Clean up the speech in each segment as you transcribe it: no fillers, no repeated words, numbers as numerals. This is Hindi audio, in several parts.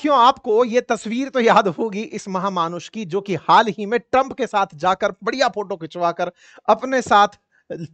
साथियों, आपको ये तस्वीर तो याद होगी इस महामानुष की, जो कि हाल ही में ट्रंप के साथ जाकर बढ़िया फोटो खिंचवाकर अपने साथ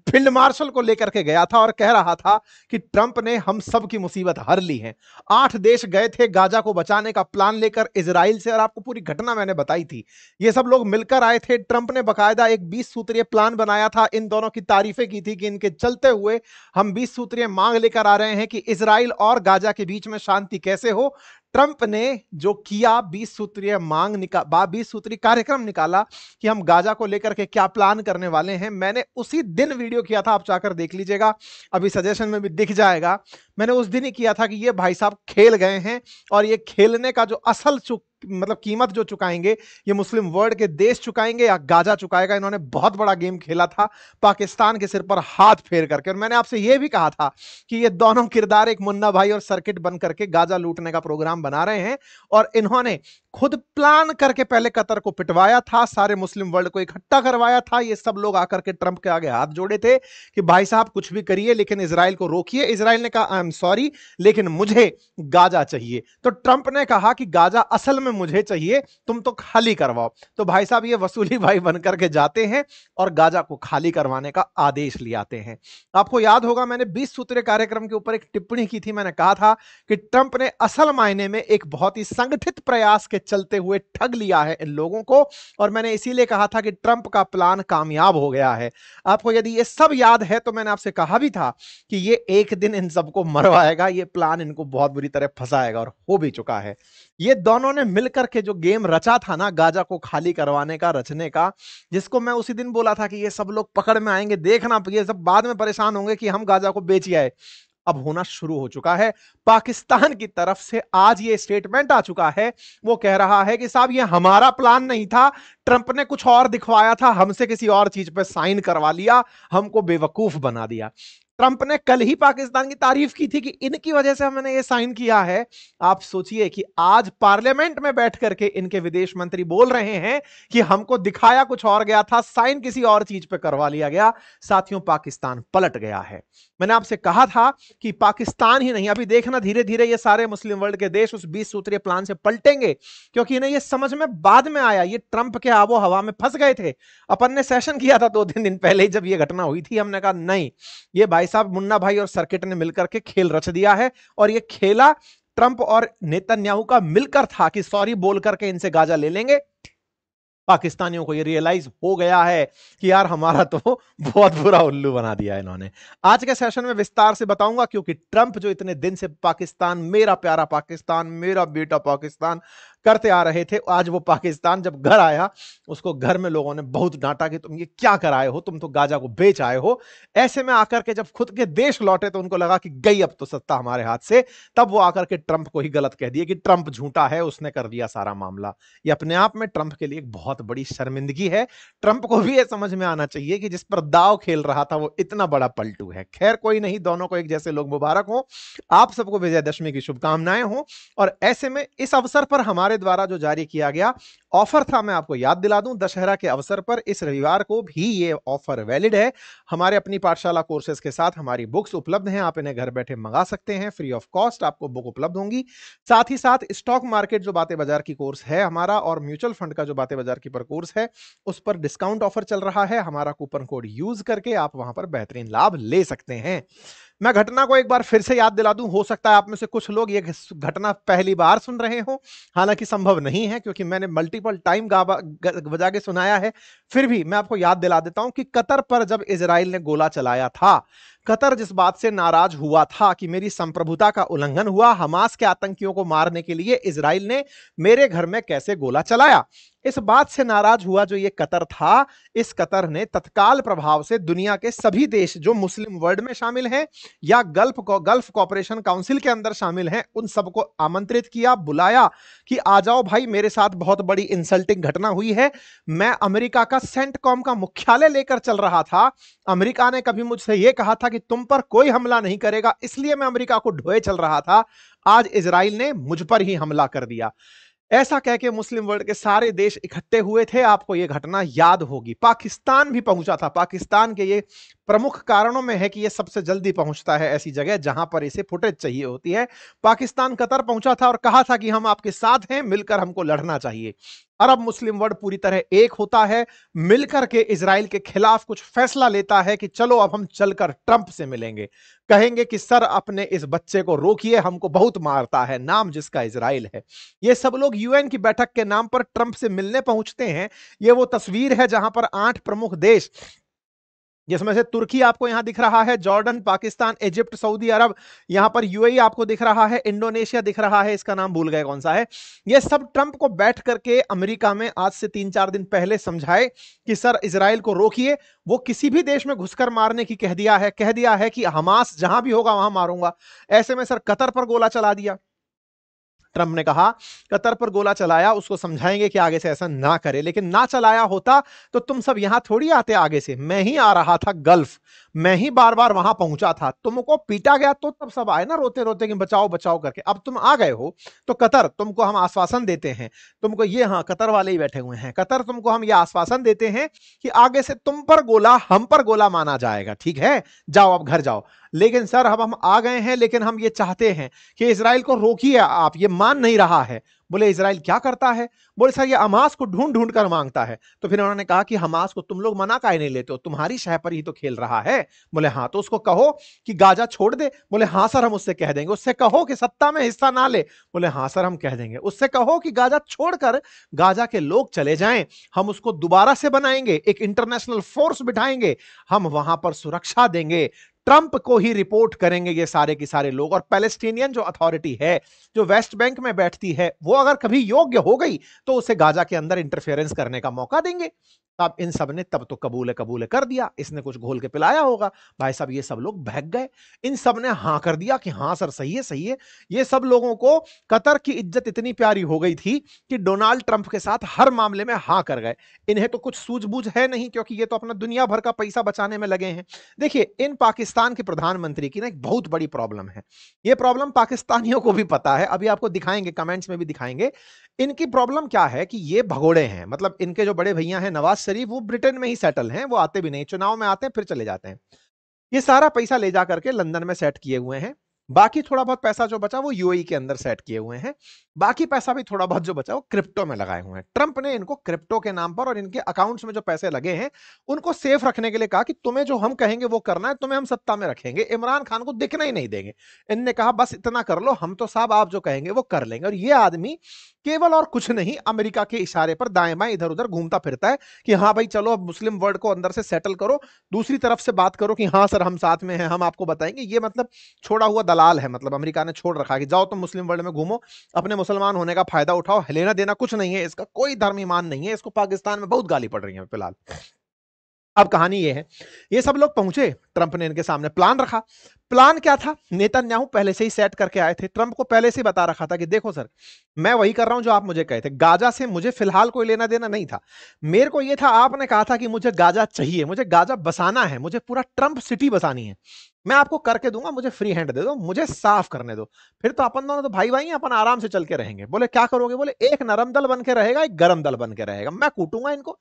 फील्ड मार्शल को लेकर के गया था और कह रहा था कि ट्रंप ने हम सब की मुसीबत हर ली है। 8 देश गए थे गाजा को बचाने का प्लान लेकर इजराइल से, और आपको पूरी घटना मैंने बताई थी। ये सब लोग मिलकर आए थे। ट्रंप ने बकायदा एक 20 सूत्रीय प्लान बनाया था। इन दोनों की तारीफें की थी कि इनके चलते हुए हम 20 सूत्रीय मांग लेकर आ रहे हैं कि इजराइल और गाजा के बीच में शांति कैसे हो। ट्रंप ने जो किया, 20 सूत्रीय मांग 20 सूत्रीय कार्यक्रम निकाला कि हम गाजा को लेकर के क्या प्लान करने वाले हैं। मैंने उसी दिन वीडियो किया था, आप जाकर देख लीजिएगा, अभी सजेशन में भी दिख जाएगा। मैंने उस दिन ही किया था कि ये भाई साहब खेल गए हैं, और ये खेलने का जो असल मतलब कीमत जो चुकाएंगे, ये मुस्लिम वर्ल्ड के देश चुकाएंगे या गाजा चुकाएगा। इन्होंने बहुत बड़ा गेम खेला था पाकिस्तान के सिर पर हाथ फेर करके। और मैंने आपसे यह भी कहा था कि ये दोनों किरदार एक मुन्ना भाई और सर्किट बन करके गाजा लूटने का प्रोग्राम बना रहे हैं, और इन्होंने खुद प्लान करके पहले कतर को पिटवाया था, सारे मुस्लिम वर्ल्ड को इकट्ठा करवाया था। ये सब लोग आकर के ट्रंप के आगे हाथ जोड़े थे कि भाई साहब कुछ भी करिए लेकिन इजराइल को रोकिए। इजराइल ने कहा आई एम सॉरी, लेकिन मुझे गाजा चाहिए। तो ट्रंप ने कहा कि गाजा असल में मुझे चाहिए, तुम तो खाली करवाओ। तो भाई साहब ये वसूली भाई बनकर के जाते हैं और गाजा को खाली करवाने का आदेश ले आते हैं। आपको याद होगा, मैंने 20 सूत्रीय कार्यक्रम के ऊपर एक टिप्पणी की थी। मैंने कहा था कि ट्रंप ने असल मायने में एक बहुत ही संगठित प्रयास के चलते हुए ठग लिया है इन लोगों को, और मैंने इसीलिए कहा था कि ट्रंप का प्लान कामयाब हो गया है। आपको यदि ये सब याद है तो मैंने आपसे कहा भी था कि ये एक दिन इन सबको मरवाएगा, ये प्लान इनको बहुत बुरी तरह फंसाएगा, और हो भी चुका है। ये दोनों ने मिलकर के जो गेम रचा था ना, गाजा को खाली करवाने का, रचने का, जिसको मैं उसी दिन बोला था कि ये सब लोग पकड़ में आएंगे, देखना ये सब बाद में परेशान होंगे कि हम गाजा को बेच आए, अब होना शुरू हो चुका है। पाकिस्तान की तरफ से आज ये स्टेटमेंट आ चुका है, वो कह रहा है कि साहब ये हमारा प्लान नहीं था, ट्रंप ने कुछ और दिखवाया था, हमसे किसी और चीज पे साइन करवा लिया, हमको बेवकूफ बना दिया। ट्रंप ने कल ही पाकिस्तान की तारीफ की थी कि इनकी वजह से हमने ये साइन किया है। आप सोचिए कि आज पार्लियामेंट में बैठ करके इनके विदेश मंत्री बोल रहे हैं कि हमको दिखाया कुछ और गया था, साइन किसी और चीज पे करवा लिया गया। साथियों, पाकिस्तान पलट गया है। मैंने आपसे कहा था कि पाकिस्तान ही नहीं, अभी देखना धीरे धीरे ये सारे मुस्लिम वर्ल्ड के देश उस 20 सूत्रीय प्लान से पलटेंगे, क्योंकि इन्हें ये समझ में बाद में आया ये ट्रंप के आबो हवा में फंस गए थे। अपन ने सेशन किया था 2-3 दिन पहले ही, जब ये घटना हुई थी। हमने कहा नहीं, ये भाई साहब मुन्ना भाई और सर्किट ने मिलकर के खेल रच दिया है, और ये खेला ट्रंप और नेतन्याहू का मिलकर था कि सॉरी बोल करके इनसे गाजा ले लेंगे। पाकिस्तानियों को ये रियलाइज हो गया है कि यार हमारा तो बहुत बुरा उल्लू बना दिया इन्होंने। आज के सेशन में विस्तार से बताऊंगा, क्योंकि ट्रंप जो इतने दिन से पाकिस्तान, मेरा प्यारा पाकिस्तान, मेरा बेटा पाकिस्तान करते आ रहे थे, आज वो पाकिस्तान जब घर आया, उसको घर में लोगों ने बहुत डांटा कि तुम ये क्या कराए हो, तुम तो गाजा को बेच आए हो। ऐसे में आकर के जब खुद के देश लौटे तो उनको लगा कि गई अब तो सत्ता हमारे हाथ से। तब वो आकर के ट्रंप को ही गलत कह दिए कि ट्रंप झूठा है, उसने कर दिया सारा मामला। ये अपने आप में ट्रंप के लिए एक बहुत बड़ी शर्मिंदगी है। ट्रंप को भी ये समझ में आना चाहिए कि जिस पर दाव खेल रहा था वो इतना बड़ा पलटू है। खैर कोई नहीं, दोनों को एक जैसे लोग मुबारक हो। आप सबको विजयदशमी की शुभकामनाएं हो। और ऐसे में इस अवसर पर हमारे द्वारा जो जारी किया गया ऑफर था, मैं आपको याद दिला दूं, दशहरा के अवसर पर इस रविवार को भी ये ऑफर वैलिड है। हमारे अपनी पाठशाला कोर्सेज के साथ हमारी बुक्स उपलब्ध हैं, आप इन्हें घर बैठे मंगा सकते हैं, फ्री ऑफ कॉस्ट आपको बुक उपलब्ध होंगी। साथ ही साथ स्टॉक मार्केट जो बातें बाजार की कोर्स है हमारा, और म्यूचुअल फंड का जो बातें बाजार की पर कोर्स है, उस पर डिस्काउंट ऑफर चल रहा है। हमारा कूपन कोड यूज करके आप वहां पर बेहतरीन लाभ ले सकते हैं। मैं घटना को एक बार फिर से याद दिला दूं, हो सकता है आप में से कुछ लोग ये घटना पहली बार सुन रहे हो, हालांकि संभव नहीं है क्योंकि मैंने मल्टीपल टाइम बजा के सुनाया है। फिर भी मैं आपको याद दिला देता हूं कि कतर पर जब इजराइल ने गोला चलाया था, कतर जिस बात से नाराज हुआ था कि मेरी संप्रभुता का उल्लंघन हुआ, हमास के आतंकियों को मारने के लिए इजराइल ने मेरे घर में कैसे गोला चलाया, इस बात से नाराज हुआ जो ये कतर था। इस कतर ने तत्काल प्रभाव से दुनिया के सभी देश जो मुस्लिम वर्ल्ड में शामिल हैं या गल्फ कॉपरेशन काउंसिल के अंदर शामिल हैं, उन सबको आमंत्रित किया, बुलाया कि आ जाओ भाई, मेरे साथ बहुत बड़ी इंसल्टिंग घटना हुई है। मैं अमेरिका का सेंटकॉम का मुख्यालय लेकर चल रहा था। अमेरिका ने कभी मुझसे यह कहा था कि तुम पर कोई हमला नहीं करेगा, इसलिए मैं अमेरिका को ढोए चल रहा था। आज इजराइल ने मुझ पर ही हमला कर दिया। ऐसा कह के मुस्लिम वर्ल्ड के सारे देश इकट्ठे हुए थे। आपको यह घटना याद होगी। पाकिस्तान भी पहुंचा था। पाकिस्तान के ये प्रमुख कारणों में है कि यह सबसे जल्दी पहुंचता है ऐसी जगह जहां पर इसे फुटेज चाहिए होती है। पाकिस्तान कतर पहुंचा था और कहा था कि हम आपके साथ हैं, मिलकर हमको लड़ना चाहिए। अरब मुस्लिम वर्ल्ड पूरी तरह एक होता है, मिलकर के इजराइल के खिलाफ कुछ फैसला लेता है कि चलो अब हम चलकर ट्रंप से मिलेंगे, कहेंगे कि सर अपने इस बच्चे को रोकिए, हमको बहुत मारता है, नाम जिसका इजराइल है। ये सब लोग यूएन की बैठक के नाम पर ट्रंप से मिलने पहुंचते हैं। ये वो तस्वीर है जहां पर 8 प्रमुख देश, जिसमें से तुर्की आपको यहां दिख रहा है, जॉर्डन, पाकिस्तान, इजिप्ट, सऊदी अरब, यहां पर यूएई आपको दिख रहा है, इंडोनेशिया दिख रहा है, इसका नाम भूल गए कौन सा है। ये सब ट्रंप को बैठ करके अमेरिका में आज से 3-4 दिन पहले समझाए कि सर इजराइल को रोकिए, वो किसी भी देश में घुसकर मारने की कह दिया है कि हमास जहां भी होगा वहां मारूंगा। ऐसे में सर कतर पर गोला चला दिया। ट्रंप ने कहा कतर पर गोला चलाया, उसको समझाएंगे कि आगे से ऐसा ना करे, लेकिन ना चलाया होता तो तुम सब यहां थोड़ी आते आगे से। मैं ही आ रहा था गल्फ, मैं ही बार बार वहां पहुंचा था, तुमको पीटा गया तो तब सब आए ना रोते रोते कि बचाओ बचाओ करके। अब तुम आ गए हो तो कतर तुमको हम आश्वासन देते हैं, तुमको ये, हाँ कतर वाले ही बैठे हुए हैं, कतर तुमको हम ये आश्वासन देते हैं कि आगे से तुम पर गोला हम पर गोला माना जाएगा, ठीक है, जाओ अब घर जाओ। लेकिन सर अब हम आ गए हैं, लेकिन हम ये चाहते हैं कि इजराइल को रोकिए आप, ये मान नहीं रहा है। बोले इजराइल क्या करता है? बोले सर ये हमास को ढूंढ ढूंढ कर मांगता है। तो फिर उन्होंने कहा कि हमास को तुम लोग मना काहे नहीं लेते हो, तुम्हारी शह पर ही तो खेल रहा है। बोले हाँ, तो उसको कहो कि गाजा छोड़ दे। बोले हाँ सर हम उससे कह देंगे। उससे कहो कि सत्ता में हिस्सा ना ले। बोले हाँ सर हम कह देंगे। उससे कहो कि गाजा छोड़कर गाजा के लोग चले जाएं, हम उसको दोबारा से बनाएंगे, एक इंटरनेशनल फोर्स बिठाएंगे, हम वहां पर सुरक्षा देंगे, ट्रंप को ही रिपोर्ट करेंगे ये सारे के सारे लोग। और पैलेस्टीनियन जो अथॉरिटी है, जो वेस्ट बैंक में बैठती है, वो अगर कभी योग्य हो गई तो उसे गाजा के अंदर इंटरफेरेंस करने का मौका देंगे। अब इन सब ने तब तो कबूल कबूल कर दिया, इसने कुछ घोल के पिलाया होगा भाई साहब। ये सब लोग बहक गए, इन सब ने हां कर दिया कि हां सर सही है सही है। ये सब लोगों को कतर की इज्जत इतनी प्यारी हो गई थी कि डोनाल्ड ट्रंप के साथ हर मामले में हां कर गए। इन्हें तो कुछ सूझबूझ है नहीं, क्योंकि ये तो अपना दुनिया भर का पैसा बचाने में लगे हैं। देखिए इन पाकिस्तान के प्रधानमंत्री की ना एक बहुत बड़ी प्रॉब्लम है। ये प्रॉब्लम पाकिस्तानियों को भी पता है, अभी आपको दिखाएंगे, कमेंट्स में भी दिखाएंगे। इनकी प्रॉब्लम क्या है कि ये भगोड़े हैं, मतलब इनके जो बड़े भैया हैं नवाज शरीफ, वो ब्रिटेन में ही सेटल हैं, वो आते भी नहीं, चुनाव में आते हैं फिर चले जाते हैं। ये सारा पैसा ले जा करके लंदन में सेट किए हुए हैं। बाकी थोड़ा बहुत पैसा जो बचा वो यूएई के अंदर सेट किए हुए हैं। बाकी पैसा भी थोड़ा बहुत जो बचा वो क्रिप्टो में लगाए हुए हैं। ट्रंप ने इनको क्रिप्टो के नाम पर और इनके अकाउंट्स में जो पैसे लगे हैं उनको सेफ रखने के लिए कहा कि तुम्हें जो हम कहेंगे वो करना है, तुम्हें हम सत्ता में रखेंगे, इमरान खान को दिखना ही नहीं देंगे। इनने कहा बस इतना कर लो, हम तो साहब आप जो कहेंगे वो कर लेंगे। और ये आदमी केवल और कुछ नहीं, अमेरिका के इशारे पर दाएं बाएं इधर उधर घूमता फिरता है कि हाँ भाई चलो अब मुस्लिम वर्ल्ड को अंदर से सेटल करो, दूसरी तरफ से बात करो कि हाँ सर हम साथ में हैं, हम आपको बताएंगे। ये मतलब छोड़ा हुआ दलाल है, मतलब अमेरिका ने छोड़ रखा है कि जाओ तुम मुस्लिम वर्ल्ड में घूमो, अपने मुसलमान होने का फायदा उठाओ, लेना देना कुछ नहीं है इसका, कोई धर्म ईमान नहीं है इसको। पाकिस्तान में बहुत गाली पड़ रही है फिलहाल। अब कहानी ये है, ये सब लोग पहुंचे, ट्रंप ने इनके सामने प्लान रखा। प्लान क्या था? नेतन्याहू पहले से ही सेट करके आए थे, ट्रंप को पहले से बता रखा था कि देखो सर मैं वही कर रहा हूं जो आप मुझे कहे थे, गाजा से मुझे फिलहाल कोई लेना देना नहीं था। मेरे को ये था, आपने कहा था कि मुझे गाजा चाहिए, मुझे गाजा बसाना है, मुझे पूरा ट्रंप सिटी बसानी है, मैं आपको करके दूंगा, मुझे फ्री हैंड दे दो, मुझे साफ करने दो, फिर तो अपन दोनों तो भाई भाई हैं, अपन आराम से चल के रहेंगे। बोले क्या करोगे? बोले एक नरम दल बन के रहेगा, एक गरम दल बन के रहेगा, मैं कूटूंगा इनको,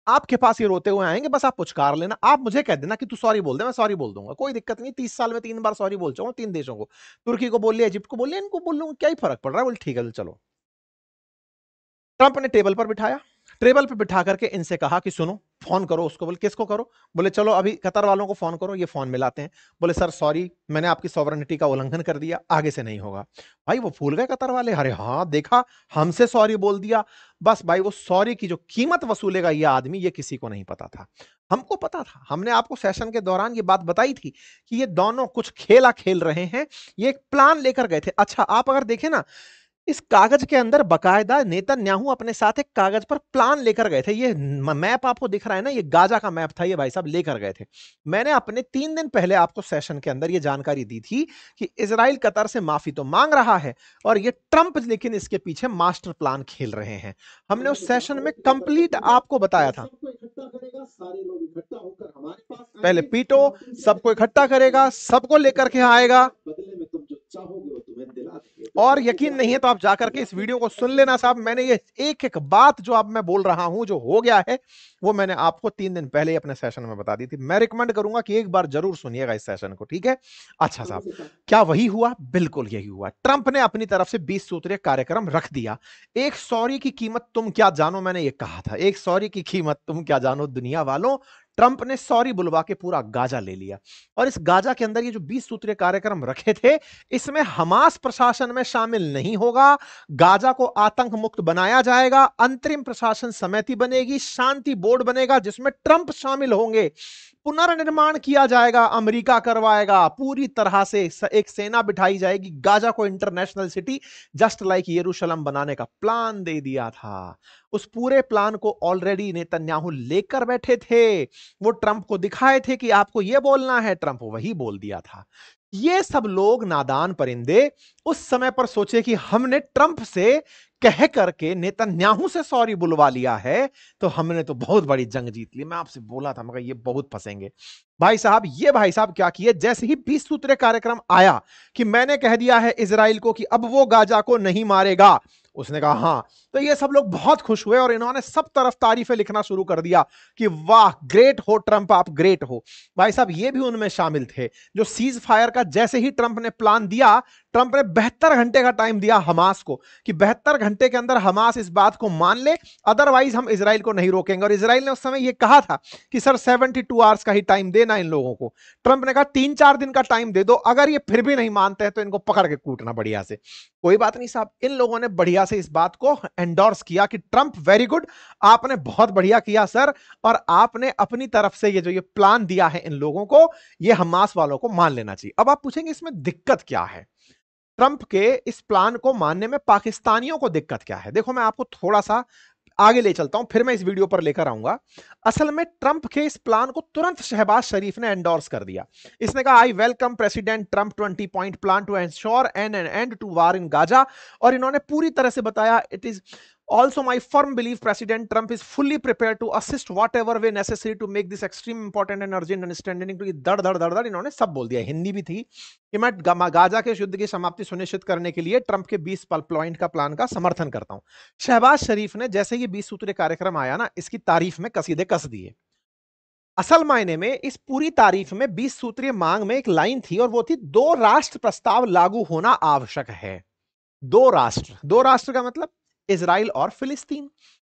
आपके पास ये रोते हुए आएंगे, बस आप पुचकार लेना, आप मुझे कह देना कि तू सॉरी बोल दे, मैं सॉरी बोल दूंगा, कोई दिक्कत नहीं। 30 साल में 3 बार सॉरी बोल चुका हूं 3 देशों को, तुर्की को बोल लिया, इजिप्ट को बोल लिया, इनको बोल लूंगा, क्या ही फर्क पड़ रहा है। बोले ठीक है चलो। ट्रंप ने टेबल पर बिठाया, टेबल पर बिठा करके इनसे कहा कि सुनो फोन करो उसको। बोले किसको करो? बोले चलो अभी कतर वालों को फोन करो, ये फोन मिलाते हैं। बोले सर सॉरी, मैंने आपकी सॉवरेनिटी का उल्लंघन कर दिया, आगे से नहीं होगा। भाई वो फूल गए कतर वाले, अरे हाँ देखा, हमसे सॉरी बोल दिया। बस भाई वो सॉरी की जो कीमत वसूलेगा ये आदमी, ये किसी को नहीं पता था, हमको पता था। हमने आपको सेशन के दौरान ये बात बताई थी कि ये दोनों कुछ खेला खेल रहे हैं, ये एक प्लान लेकर गए थे। अच्छा आप अगर देखें ना, इस कागज के अंदर बकायदा नेतन्याहू अपने साथ एक कागज पर प्लान लेकर गए थे। ये मैप आपको दिख रहा है ना, ये गाजा का मैप था, ये भाई साहब लेकर गए थे। मैंने अपने 3 दिन पहले आपको सेशन के अंदर ये जानकारी दी थी कि इजराइल कतर से माफी तो मांग रहा है और ये ट्रंप लेकिन इसके पीछे मास्टर प्लान खेल रहे हैं। हमने उस सेशन में कंप्लीट आपको बताया था। पहले पीटो, सबको इकट्ठा करेगा, सबको लेकर के आएगा, बदले में तुम जो चाहोगे वो तुम्हें दिला देंगे। और यकीन नहीं है तो आप जाकर के इस वीडियो को सुन लेना साहब। मैंने ये एक एक बात जो अब मैं बोल रहा हूं जो हो गया है वो मैंने आपको 3 दिन पहले ही अपने सेशन में बता दी थी। मैं रिकमेंड करूंगा कि एक बार जरूर सुनिएगा इस सेशन को, ठीक है। अच्छा साहब, क्या वही हुआ? बिल्कुल यही हुआ। ट्रंप ने अपनी तरफ से 20 सूत्रीय कार्यक्रम रख दिया। एक सॉरी की कीमत तुम क्या जानो, मैंने ये कहा था, एक सॉरी की कीमत तुम क्या जानो दुनिया वालों। ट्रंप ने सॉरी बुलवा के पूरा गाजा ले लिया और इस गाजा के अंदर ये जो 20 सूत्रीय कार्यक्रम रखे थे इसमें हमास प्रशासन में शामिल नहीं होगा। गाजा को आतंक मुक्त बनाया जाएगा, अंतरिम प्रशासन समिति बनेगी, शांति बोर्ड बनेगा जिसमें ट्रंप शामिल होंगे, पुनर्निर्माण किया जाएगा, अमेरिका करवाएगा, पूरी तरह से एक सेना बिठाई जाएगी, गाजा को इंटरनेशनल सिटी जस्ट लाइक यरूशलेम बनाने का प्लान दे दिया था। उस पूरे प्लान को ऑलरेडी नेतन्याहू लेकर बैठे थे। वो ट्रंप को दिखाए थे कि आपको यह बोलना है, ट्रंप वही बोल दिया था। ये सब लोग नादान परिंदे उस समय पर सोचे कि हमने ट्रंप से कह करके नेतन्याहू से सॉरी बुलवा लिया है तो हमने तो बहुत बड़ी जंग जीत ली। मैं आपसे बोला था मगर ये बहुत फंसेंगे भाई साहब। ये भाई साहब क्या किए, जैसे ही 20 सूत्रीय कार्यक्रम आया कि मैंने कह दिया है इजराइल को कि अब वो गाजा को नहीं मारेगा, उसने कहा हां, तो ये सब लोग बहुत खुश हुए और इन्होंने सब तरफ तारीफें लिखना शुरू कर दिया कि वाह ग्रेट हो ट्रंप, आप ग्रेट हो। भाई साहब ये भी उनमें शामिल थे जो सीज फायर का जैसे ही ट्रंप ने प्लान दिया, ट्रंप ने 72 घंटे का टाइम दिया हमास को कि 72 घंटे के अंदर हमास इस बात को मान ले, अदरवाइज हम इजराइल को नहीं रोकेंगे। और इजराइल ने उस समय यह कहा था कि सर 72 आवर्स का ही टाइम देना इन लोगों को। ट्रंप ने कहा 3-4 दिन का टाइम दे दो, अगर ये फिर भी नहीं मानते हैं तो इनको पकड़ के कूटना बढ़िया से। कोई बात नहीं साहब, इन लोगों ने बढ़िया से इस बात को एंडोर्स किया कि ट्रंप वेरी गुड, आपने बहुत बढ़िया किया सर, और आपने अपनी तरफ से ये जो ये प्लान दिया है इन लोगों को, ये हमास वालों को मान लेना चाहिए। अब आप पूछेंगे इसमें दिक्कत क्या है, ट्रंप के इस प्लान को मानने में पाकिस्तानियों को दिक्कत क्या है। देखो मैं आपको थोड़ा सा आगे ले चलता हूं, फिर मैं इस वीडियो पर लेकर आऊंगा। असल में ट्रंप के इस प्लान को तुरंत शहबाज शरीफ ने एंडोर्स कर दिया। इसने कहा I welcome President Trump 20 point plan to ensure an end to war in Gaza. और इन्होंने पूरी तरह से बताया it is also my firm belief President Trump is fully prepared to assist whatever way necessary to make this extreme important and urgent understanding to दड़ दड़ दड़ दड़ इन्होंने सब बोल दिया। हिंदी भी थी कि मैं गाजा के युद्ध की समाप्ति सुनिश्चित करने के लिए ट्रंप के 20 पॉइंट का प्लान का समर्थन करता हूं। शहबाज शरीफ ने जैसे ही 20 सूत्रीय कार्यक्रम आया ना, इसकी तारीफ में कसीदे कस दिए। असल मायने में इस पूरी तारीफ में 20 सूत्रीय मांग में एक लाइन थी और वो थी 2 राष्ट्र प्रस्ताव लागू होना आवश्यक है। 2 राष्ट्र का मतलब इजराइल और फिलिस्तीन।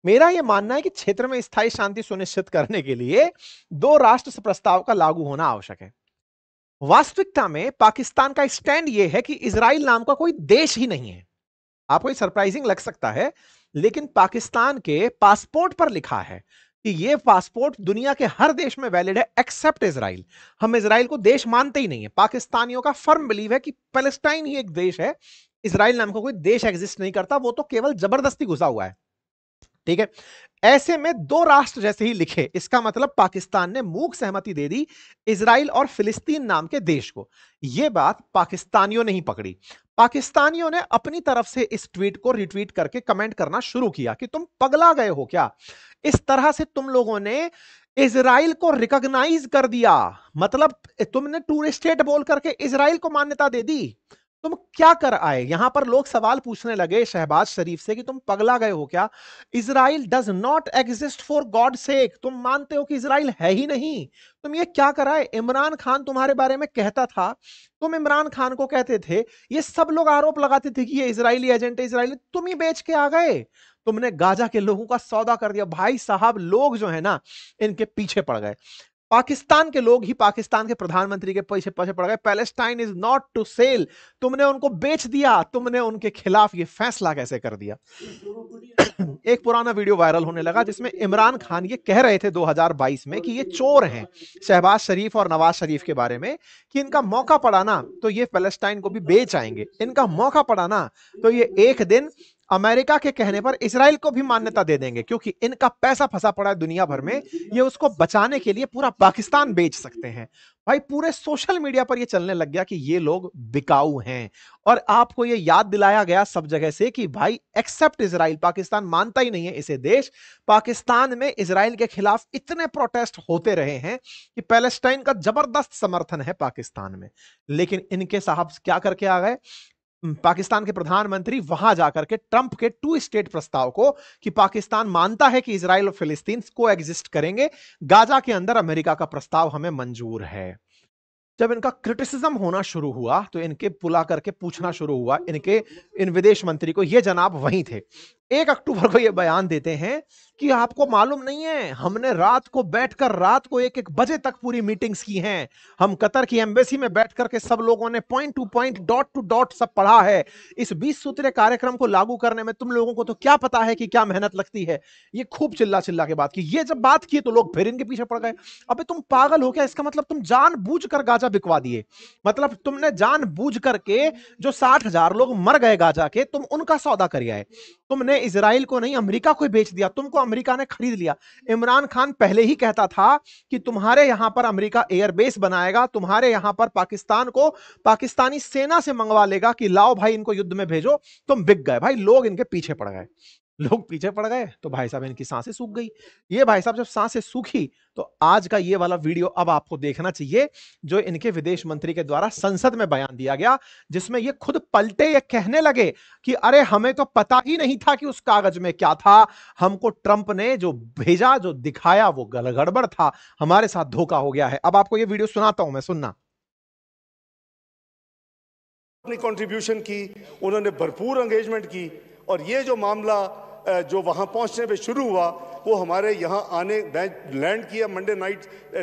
मेरा यह मानना है कि क्षेत्र में स्थायी शांति सुनिश्चित करने के लिए 2 राष्ट्र प्रस्ताव का लागू होना आवश्यक है। वास्तविकता में पाकिस्तान का स्टैंड यह है कि इजराइल नाम का कोई देश ही नहीं है। आपको ये सरप्राइजिंग लग सकता है, लेकिन पाकिस्तान के पासपोर्ट पर लिखा है कि यह पासपोर्ट दुनिया के हर देश में वैलिड है एक्सेप्ट इजराइल। हम इजराइल को देश मानते ही नहीं है। पाकिस्तानियों का फर्म बिलीव है कि पैलेस्टाइन ही एक देश है, इजराइल नाम का कोई देश एग्जिस्ट नहीं करता, वो तो केवल जबरदस्ती घुसा हुआ है। ठीक है, ऐसे में 2 राष्ट्र जैसे ही लिखे, इसका मतलब पाकिस्तान ने मूक सहमति दे दी इजराइल और फिलिस्तीन नाम के देश को। यह बात पाकिस्तानियों ने ही पकड़ी। पाकिस्तानियों ने अपनी तरफ से इस ट्वीट को रिट्वीट करके कमेंट करना शुरू किया कि तुम पगला गए हो क्या, इस तरह से तुम लोगों ने इजराइल को रिकॉग्नाइज कर दिया, मतलब तुमने टू स्टेट बोल करके इजराइल को मान्यता दे दी, तुम क्या कर आए। यहां पर लोग सवाल पूछने लगे शहबाज शरीफ से कि तुम पगला गए हो क्या, Israel does not exist for God sake, तुम मानते हो कि इजराइल है ही नहीं, तुम ये क्या कर आए। इमरान खान तुम्हारे बारे में कहता था, तुम इमरान खान को कहते थे, ये सब लोग आरोप लगाते थे कि ये इजरायली एजेंट है, इजरायली, तुम ही बेच के आ गए, तुमने गाजा के लोगों का सौदा कर दिया। भाई साहब लोग जो है ना इनके पीछे पड़ गए, पाकिस्तान के लोग ही पाकिस्तान के प्रधानमंत्री के पीछे पड़ गए। Palestine is not to sell, तुमने उनको बेच दिया, तुमने उनके खिलाफ ये फैसला कैसे कर दिया। एक पुराना वीडियो वायरल होने लगा जिसमें इमरान खान ये कह रहे थे 2022 में कि ये चोर हैं, शहबाज शरीफ और नवाज शरीफ के बारे में, कि इनका मौका पड़ा ना तो ये पैलेस्टाइन को भी बेच आएंगे, इनका मौका पड़ा ना तो ये एक दिन अमेरिका के कहने पर इजराइल को भी मान्यता दे देंगे, क्योंकि इनका पैसा फंसा पड़ा है दुनिया भर में, ये उसको बचाने के लिए पूरा पाकिस्तान बेच सकते हैं। भाई पूरे सोशल मीडिया पर ये चलने लग गया कि ये लोग बिकाऊ हैं, और आपको ये याद दिलाया गया सब जगह से कि भाई एक्सेप्ट इजराइल, पाकिस्तान मानता ही नहीं है इसे देश। पाकिस्तान में इजराइल के खिलाफ इतने प्रोटेस्ट होते रहे हैं कि पैलेस्टाइन का जबरदस्त समर्थन है पाकिस्तान में, लेकिन इनके साहब क्या करके आ गए, पाकिस्तान के प्रधानमंत्री वहां जाकर के ट्रंप के टू स्टेट प्रस्ताव को, कि पाकिस्तान मानता है कि इजराइल और फिलिस्तीन को एग्जिस्ट करेंगे, गाजा के अंदर अमेरिका का प्रस्ताव हमें मंजूर है। जब इनका क्रिटिसिज्म होना शुरू हुआ तो इनके बुला करके पूछना शुरू हुआ, इन विदेश मंत्री को, ये जनाब वहीं थे। 1 अक्टूबर को ये बयान देते हैं कि आपको मालूम नहीं है, हमने रात को बैठकर रात को 1-1 बजे तक पूरी मीटिंग्स की हैं। हम कतर की एम्बेसी में बैठ करके सब लोगों ने point two point, dot to dot सब पढ़ा है। इस 20 सूत्रीय कार्यक्रम को लागू करने में तुम लोगों को तो क्या पता है कि क्या मेहनत लगती है। ये खूब चिल्ला चिल्ला के बात की। ये जब बात की तो लोग फिर इनके पीछे पड़ गए। अबे तुम पागल हो क्या? इसका मतलब तुम जानबूझकर गाजा बिकवा दिए। मतलब तुमने जानबूझ करके, जो 60,000 लोग मर गए गाजा के, तुम उनका सौदा कर आए। तुमने इजराइल को नहीं, अमेरिका को बेच दिया। तुमको अमेरिका ने खरीद लिया। इमरान खान पहले ही कहता था कि तुम्हारे यहां पर अमेरिका एयरबेस बनाएगा, तुम्हारे यहां पर पाकिस्तान को पाकिस्तानी सेना से मंगवा लेगा कि लाओ भाई इनको युद्ध में भेजो। तुम बिक गए भाई, लोग इनके पीछे पड़ गए। लोग पीछे पड़ गए तो भाई साहब इनकी सांसें सूख गई। ये भाई साहब जब सांसें सूखी तो आज का ये वाला वीडियो अब आपको देखना चाहिए, जो इनके विदेश मंत्री के द्वारा संसद में बयान दिया गया, जिसमें ये खुद पलटे, ये कहने लगे कि अरे हमें तो पता ही नहीं था कि उस कागज में क्या था। हमको ट्रंप ने जो भेजा, जो दिखाया, वो गड़बड़ था। हमारे साथ धोखा हो गया है। अब आपको ये वीडियो सुनाता हूं मैं, सुनना। अपनी कंट्रीब्यूशन की, उन्होंने भरपूर एंगेजमेंट की, और ये जो मामला जो वहाँ पहुँचने पे शुरू हुआ, वो हमारे यहाँ आने लैंड किया मंडे नाइट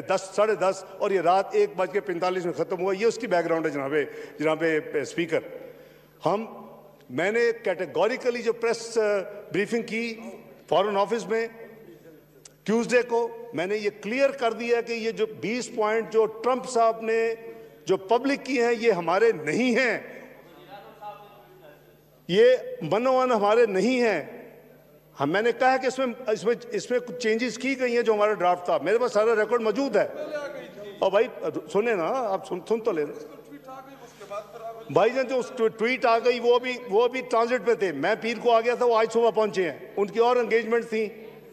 10 साढ़े 10, और ये रात 1:45 में ख़त्म हुआ। ये उसकी बैकग्राउंड है जनाबे स्पीकर। मैंने कैटेगोरिकली जो प्रेस ब्रीफिंग की फॉरेन ऑफिस में ट्यूसडे को, मैंने ये क्लियर कर दिया कि ये जो 20 पॉइंट जो ट्रंप साहब ने जो पब्लिक की हैं, ये हमारे नहीं हैं, ये मनोवन हमारे नहीं हैं। मैंने कहा है कि इसमें कुछ चेंजेस की गई हैं। जो हमारा ड्राफ्ट था, मेरे पास सारा रिकॉर्ड मौजूद है। और भाई सुने ना, आप सुन तो लेना भाई जान। जो ट्वीट आ गई वो भी ट्रांजिट पे थे। मैं पीर को आ गया था, वो आज सुबह पहुंचे हैं। उनकी और एंगेजमेंट थी।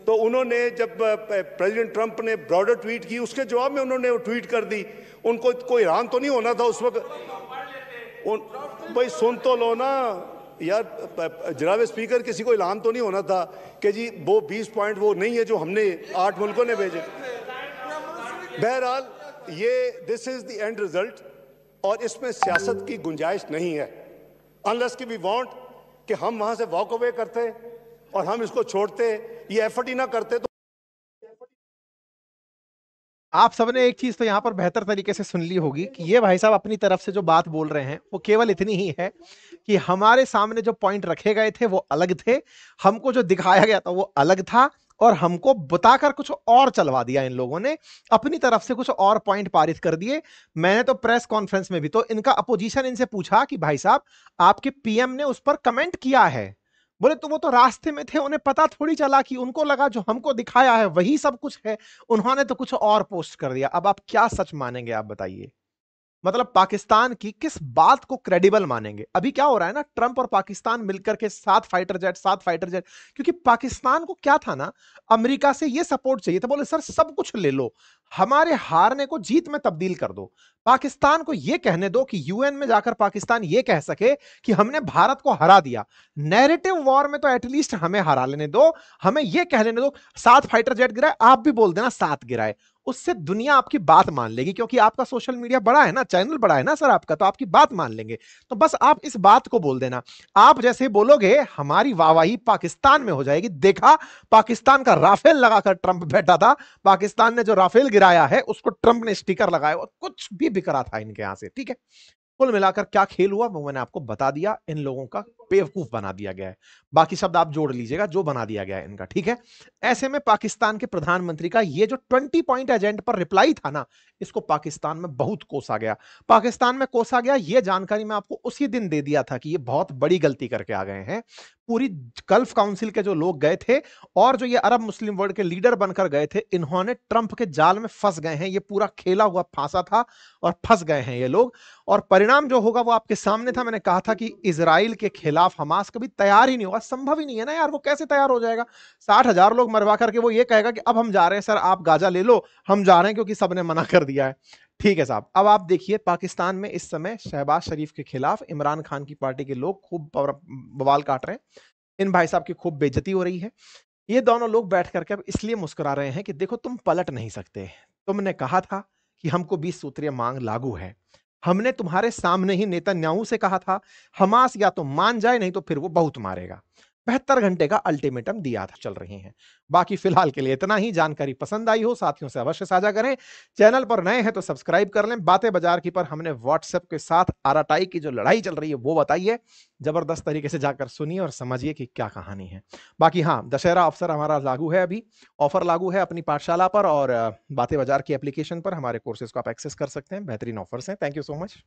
तो उन्होंने जब प्रेसिडेंट ट्रंप ने ब्रॉडर ट्वीट की, उसके जवाब में उन्होंने वो ट्वीट कर दी। उनको कोई हैरान तो नहीं होना था उस वक्त। भाई सुन तो लो ना यार जनाब स्पीकर, किसी को ऐलान तो नहीं होना था कि जी वो 20 पॉइंट वो नहीं है जो हमने 8 मुल्कों ने भेजे। बहरहाल ये this is the end result, और इसमें सियासत की गुंजाइश नहीं है। अनलेस कि वी वांट कि हम वहां से वॉक अवे करते और हम इसको छोड़ते, ये एफर्ट ही ना करते। तो आप सबने एक चीज तो यहां पर बेहतर तरीके से सुन ली होगी कि ये भाई साहब अपनी तरफ से जो बात बोल रहे हैं वो केवल इतनी ही है कि हमारे सामने जो पॉइंट रखे गए थे वो अलग थे, हमको जो दिखाया गया था वो अलग था, और हमको बताकर कुछ और चलवा दिया इन लोगों ने। अपनी तरफ से कुछ और पॉइंट पारित कर दिए। मैंने तो प्रेस कॉन्फ्रेंस में भी तो इनका अपोजिशन इनसे पूछा कि भाई साहब आपके पीएम ने उस पर कमेंट किया है। बोले तो वो तो रास्ते में थे, उन्हें पता थोड़ी चला, कि उनको लगा जो हमको दिखाया है वही सब कुछ है, उन्होंने तो कुछ और पोस्ट कर दिया। अब आप क्या सच मानेंगे, आप बताइए। मतलब पाकिस्तान की किस बात को क्रेडिबल मानेंगे? अभी क्या हो रहा है ना, ट्रंप और पाकिस्तान मिलकर के 7 फाइटर जेट, क्योंकि पाकिस्तान को क्या था ना, अमेरिका से ये सपोर्ट चाहिए था। बोले सर सब कुछ ले लो, हमारे हारने को जीत में तब्दील कर दो। पाकिस्तान को ये कहने दो कि यूएन में जाकर पाकिस्तान ये कह सके कि हमने भारत को हरा दिया। नैरेटिव वॉर में तो एटलीस्ट हमें हरा लेने दो, हमें ये कह लेने दो 7 फाइटर जेट गिराए, आप भी बोल देना 7 गिराए। उससे दुनिया आपकी बात मान लेगी, क्योंकि आपका सोशल मीडिया बड़ा है ना, चैनल बड़ा है ना सर आपका, तो आपकी बात मान लेंगे। तो बस आप इस बात को बोल देना। आप जैसे बोलोगे हमारी वाहवाही पाकिस्तान में हो जाएगी। देखा, पाकिस्तान का राफेल लगाकर ट्रंप बैठा था, पाकिस्तान ने जो राफेल गिराया है उसको ट्रंप ने स्टिकर लगाया, कुछ भी बिक रहा था इनके यहां से। ठीक है, कुल मिलाकर क्या खेल हुआ वो मैंने आपको बता दिया। इन लोगों का बेवकूफ बना दिया गया है, बाकी शब्द आप जोड़ लीजिएगा, जो बना दिया गया है इनका। ठीक है, ऐसे में पाकिस्तान के प्रधानमंत्री का ये जो 20 पॉइंट एजेंडा पर रिप्लाई था ना, इसको पाकिस्तान में बहुत कोसा गया। पाकिस्तान में कोसा गया, ये जानकारी मैं आपको उसी दिन दे दिया था कि ये बहुत बड़ी गलती करके आ गए हैं। पूरी गल्फ काउंसिल के जो लोग गए थे और जो ये अरब मुस्लिम वर्ल्ड के लीडर बनकर गए थे, इन्होंने ट्रंप के जाल में फंस गए हैं। ये पूरा खेला हुआ फांसा था और फंस गए हैं ये लोग। और परिणाम जो होगा वो आपके सामने था। मैंने कहा था कि इजराइल के खिलाफ खिलाफ हमास कभी तैयार ही नहीं होगा, संभव ही नहीं है ना यार, वो कैसे तैयार हो जाएगा? 60,000 लोग मरवा करके वो ये कहेगा कि अब हम जा रहे हैं सर, आप गाजा ले लो, हम जा रहे हैं क्योंकि सबने मना कर दिया है। ठीक है साहब, अब आप देखिए पाकिस्तान में इस समय शहबाज शरीफ के खिलाफ इमरान खान की पार्टी के लोग खूब बवाल काट रहे हैं, इन भाई साहब की खूब बेइज्जती हो रही है। ये दोनों लोग बैठ करके अब इसलिए मुस्कुरा रहे हैं कि देखो तुम पलट नहीं सकते, तुमने कहा था कि हमको 20 सूत्रीय मांग लागू है, हमने तुम्हारे सामने ही नेतन्याहू से कहा था हमास या तो मान जाए नहीं तो फिर वो बहुत मारेगा। 72 घंटे का अल्टीमेटम दिया था, चल रही हैं। बाकी फिलहाल के लिए इतना ही। जानकारी पसंद आई हो साथियों से अवश्य साझा करें, चैनल पर नए हैं तो सब्सक्राइब कर लें। बातें बाजार की पर हमने व्हाट्सएप के साथ आरटीआई की जो लड़ाई चल रही है वो बताइए, जबरदस्त तरीके से जाकर सुनिए और समझिए कि क्या कहानी है। बाकी हाँ, दशहरा अवसर हमारा लागू है, अभी ऑफर लागू है अपनी पाठशाला पर और बातें बाजार की एप्लीकेशन पर हमारे कोर्सेज को आप एक्सेस कर सकते हैं, बेहतरीन ऑफर्स हैं। Thank you so much.